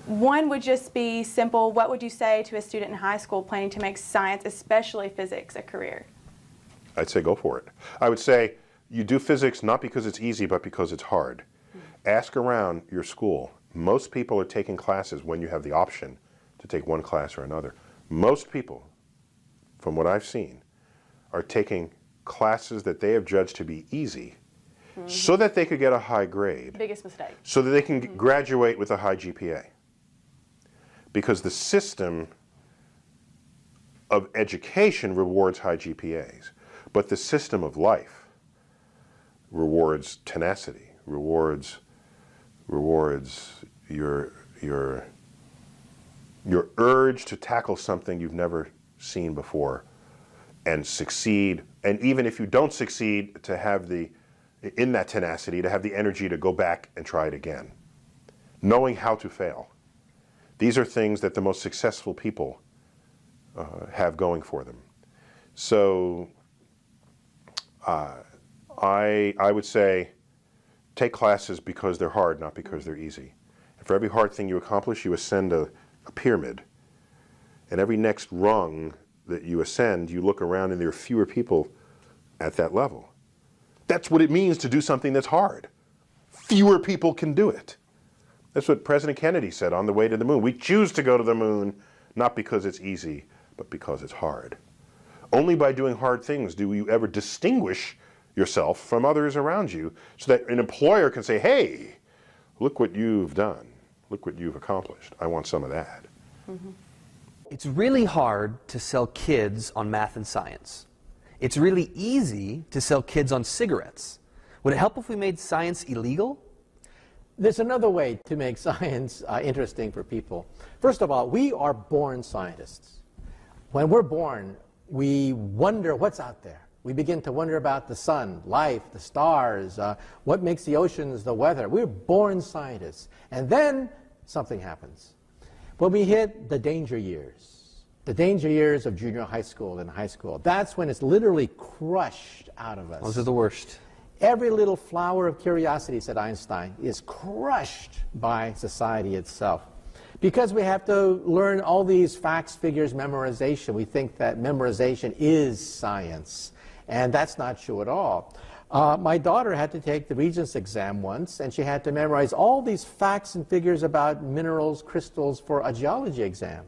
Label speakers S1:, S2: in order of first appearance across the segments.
S1: One would just be simple. What would you say to a student in high school planning to make science, especially physics, a career?
S2: I'd say go for it. I would say you do physics not because it's easy, but because it's hard. Ask around your school. Most people are taking classes when you have the option to take one class or another. Most people, from what I've seen, are taking classes that they have judged to be easy so that they could get a high grade.
S1: Biggest mistake.
S2: So that they can graduate with a high GPA. Because the system of education rewards high GPAs, but the system of life rewards tenacity, rewards your urge to tackle something you've never seen before and succeed, and even if you don't succeed, to have in that tenacity, to have the energy to go back and try it again. Knowing how to fail. These are things that the most successful people have going for them. So I would say take classes because they're hard, not because they're easy. And for every hard thing you accomplish, you ascend a pyramid. And every next rung that you ascend, you look around and there are fewer people at that level. That's what it means to do something that's hard. Fewer people can do it. That's what President Kennedy said on the way to the moon. We choose to go to the moon not because it's easy, but because it's hard. Only by doing hard things do you ever distinguish yourself from others around you so that an employer can say, hey, look what you've done. Look what you've accomplished. I want some of that.
S3: It's really hard to sell kids on math and science. It's really easy to sell kids on cigarettes. Would it help if we made science illegal?
S4: There's another way to make science interesting for people. First of all, we are born scientists. When we're born, we wonder what's out there. We begin to wonder about the sun, life, the stars, what makes the oceans, the weather. We're born scientists. And then something happens. When we hit the danger years of junior high school and high school, that's when it's literally crushed out of us.
S3: Those are the worst.
S4: Every little flower of curiosity, said Einstein, is crushed by society itself. Because we have to learn all these facts, figures, memorization, we think that memorization is science. And that's not true at all. My daughter had to take the Regents exam once, and she had to memorize all these facts and figures about minerals, crystals for a geology exam.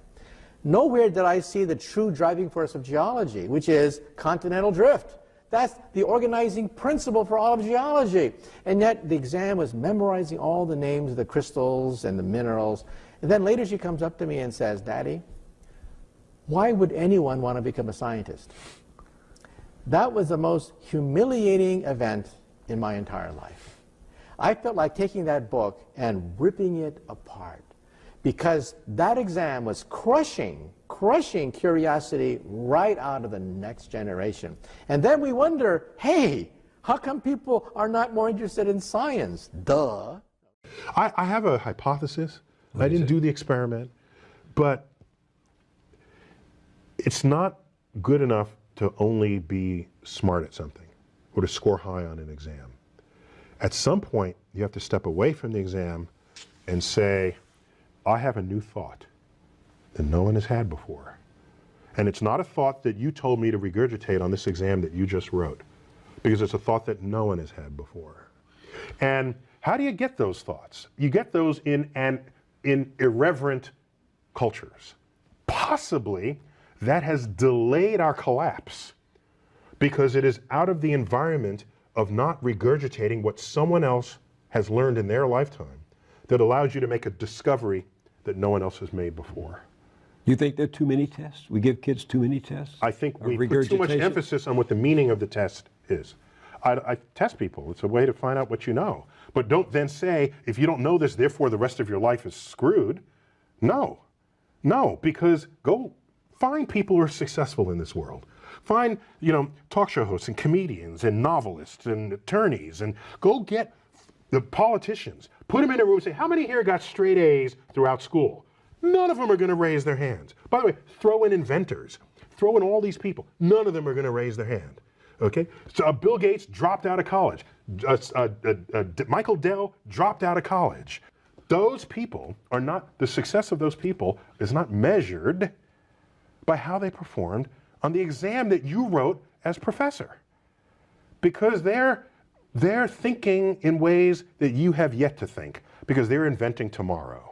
S4: Nowhere did I see the true driving force of geology, which is continental drift. That's the organizing principle for all of geology. And yet the exam was memorizing all the names of the crystals and the minerals. And then later she comes up to me and says, Daddy, why would anyone want to become a scientist? That was the most humiliating event in my entire life. I felt like taking that book and ripping it apart, because that exam was crushing curiosity right out of the next generation. And then we wonder, hey, how come people are not more interested in science? Duh.
S2: I have a hypothesis. I didn't do the experiment, but it's not good enough to only be smart at something or to score high on an exam. At some point, you have to step away from the exam and say, I have a new thought that no one has had before. And it's not a thought that you told me to regurgitate on this exam that you just wrote, because it's a thought that no one has had before. And how do you get those thoughts? You get those in irreverent cultures. Possibly that has delayed our collapse because it is out of the environment of not regurgitating what someone else has learned in their lifetime that allows you to make a discovery that no one else has made before.
S5: You think there are too many tests? We give kids too many tests?
S2: I think we put too much emphasis on what the meaning of the test is. I test people. It's a way to find out what you know. But don't then say, if you don't know this, therefore the rest of your life is screwed. No. No, because go find people who are successful in this world. Find, talk show hosts and comedians and novelists and attorneys, and go get the politicians. Put them in a room and say, how many here got straight A's throughout school? None of them are going to raise their hands. By the way, throw in inventors. Throw in all these people. None of them are going to raise their hand. Okay? So Bill Gates dropped out of college. Michael Dell dropped out of college. those people are not, the success of those people is not measured by how they performed on the exam that you wrote as professor. Because they're thinking in ways that you have yet to think, because they're inventing tomorrow.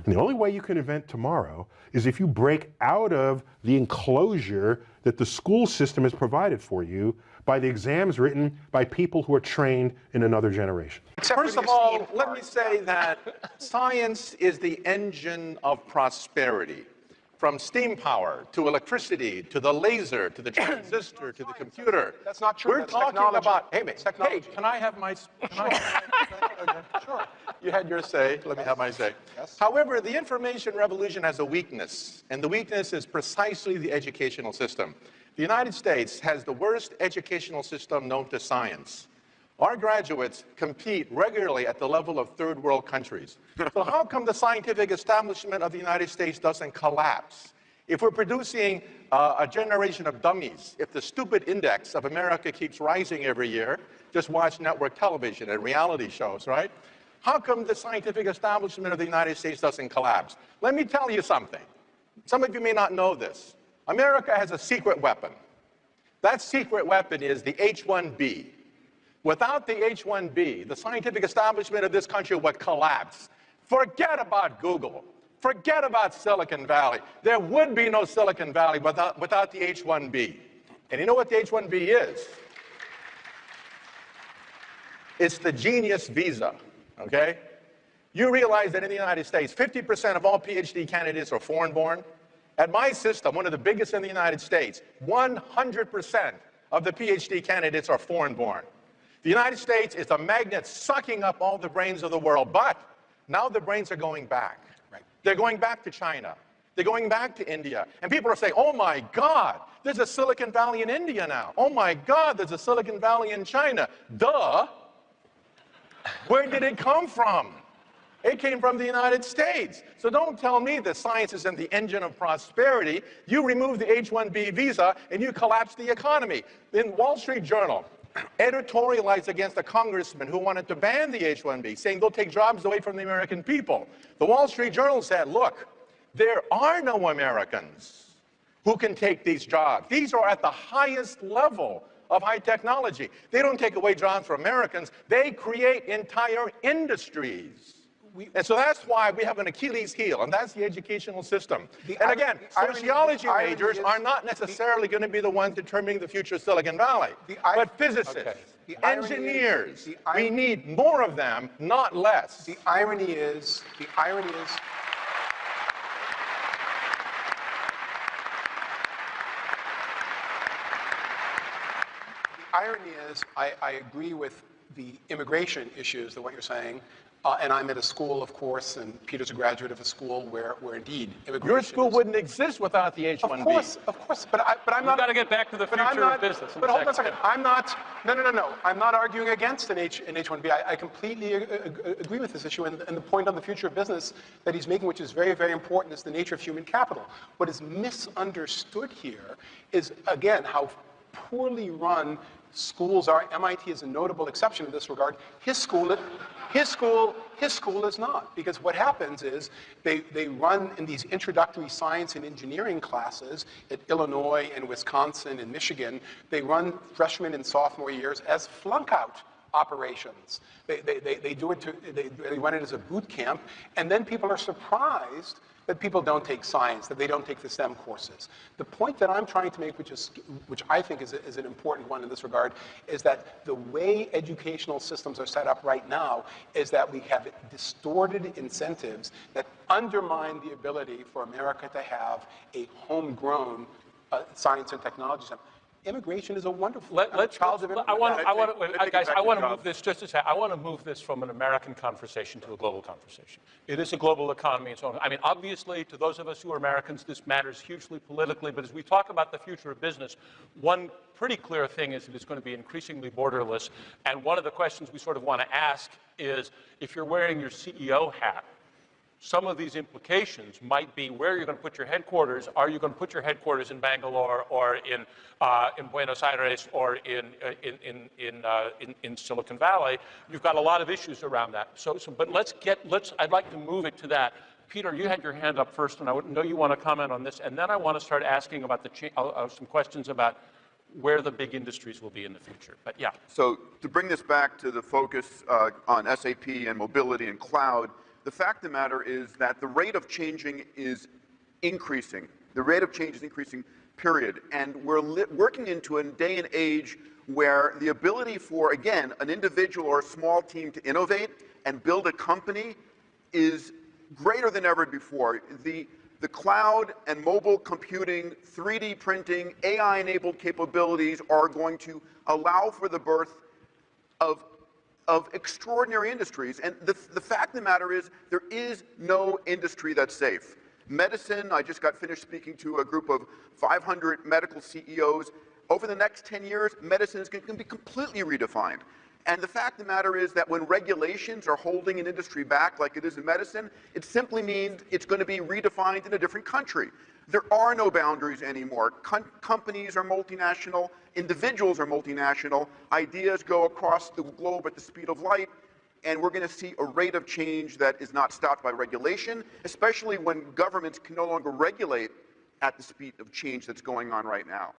S2: And the only way you can invent tomorrow is if you break out of the enclosure that the school system has provided for you by the exams written by people who are trained in another generation.
S6: First of all, let me say that science is the engine of prosperity. From steam power to electricity to the laser to the transistor to the computer.
S7: That's not true.
S6: We're
S7: That's
S6: talking
S7: technology.
S6: about, hey,
S7: Technology.
S6: can I have my,
S7: Sure.
S6: You had your say, let me have my say.
S7: Yes.
S6: However, the information revolution has a weakness, and the weakness is precisely the educational system. The United States has the worst educational system known to science. Our graduates compete regularly at the level of third world countries. So how come the scientific establishment of the United States doesn't collapse? If we're producing a generation of dummies, if the stupid index of America keeps rising every year, just watch network television and reality shows, right? How come the scientific establishment of the United States doesn't collapse? Let me tell you something. Some of you may not know this. America has a secret weapon. That secret weapon is the H-1B. Without the H-1B, the scientific establishment of this country would collapse. Forget about Google. Forget about Silicon Valley. There would be no Silicon Valley without the H-1B. And you know what the H-1B is? It's the genius visa, okay? You realize that in the United States, 50% of all PhD candidates are foreign-born. At my system, one of the biggest in the United States, 100% of the PhD candidates are foreign-born. The United States is a magnet sucking up all the brains of the world, but now the brains are going back. Right. They're going back to China. They're going back to India. And people are saying, oh my God, there's a Silicon Valley in India now. Oh my God, there's a Silicon Valley in China. Duh. Where did it come from? It came from the United States. So don't tell me that science isn't the engine of prosperity. You remove the H-1B visa and you collapse the economy. In Wall Street Journal, editorialized against a congressman who wanted to ban the H-1B, saying they'll take jobs away from the American people. The Wall Street Journal said, look, there are no Americans who can take these jobs. These are at the highest level of high technology. They don't take away jobs from Americans. They create entire industries. And so that's why we have an Achilles heel, and that's the educational system. And again, sociology majors are not necessarily going to be the ones determining the future of Silicon Valley, but physicists, engineers. We need more of them, not less.
S7: The irony is, I agree with the immigration issues, what you're saying. And I'm at a school, of course, and Peter's a graduate of a school where indeed immigration.
S6: Your school wouldn't exist without the H-1B.
S7: Of course, but I'm not.
S8: We've got to get back to the future of business.
S7: But hold on a second. I'm not. No. I'm not arguing against an H-1B. I completely agree with this issue and the point on the future of business that he's making, which is very, very important, is the nature of human capital. What is misunderstood here is again how poorly run schools are. MIT is a notable exception in this regard. His school is not, because what happens is they run in these introductory science and engineering classes at Illinois and Wisconsin and Michigan. They run freshman and sophomore years as flunk-out operations. They run it as a boot camp, and then people are surprised that people don't take science, that they don't take the STEM courses. The point that I'm trying to make, which I think is an important one in this regard, is that the way educational systems are set up right now is that we have distorted incentives that undermine the ability for America to have a homegrown science and technology center. Immigration is a wonderful.
S8: I want to move this just a second. I want to move this from an American conversation to a global conversation. It is a global economy and so on. I mean, obviously, to those of us who are Americans, this matters hugely politically. But as we talk about the future of business, one pretty clear thing is that it's going to be increasingly borderless. And one of the questions we sort of want to ask is, if you're wearing your CEO hat, some of these implications might be where you're going to put your headquarters. Are you going to put your headquarters in Bangalore or in Buenos Aires or in Silicon Valley? You've got a lot of issues around that. But I'd like to move it to that. Peter, you had your hand up first, and I know you want to comment on this, and then I want to start asking about some questions about where the big industries will be in the future. But yeah.
S9: So to bring this back to the focus on SAP and mobility and cloud, the fact of the matter is that the rate of changing is increasing. The rate of change is increasing, period. And we're working into a day and age where the ability for, again, an individual or a small team to innovate and build a company is greater than ever before. The cloud and mobile computing, 3D printing, AI-enabled capabilities are going to allow for the birth of extraordinary industries. And the fact of the matter is, there is no industry that's safe. Medicine, I just got finished speaking to a group of 500 medical CEOs. Over the next 10 years, medicine is going to be completely redefined. And the fact of the matter is that when regulations are holding an industry back, like it is in medicine, it simply means it's going to be redefined in a different country. There are no boundaries anymore. Companies are multinational, individuals are multinational, ideas go across the globe at the speed of light, and we're going to see a rate of change that is not stopped by regulation, especially when governments can no longer regulate at the speed of change that's going on right now.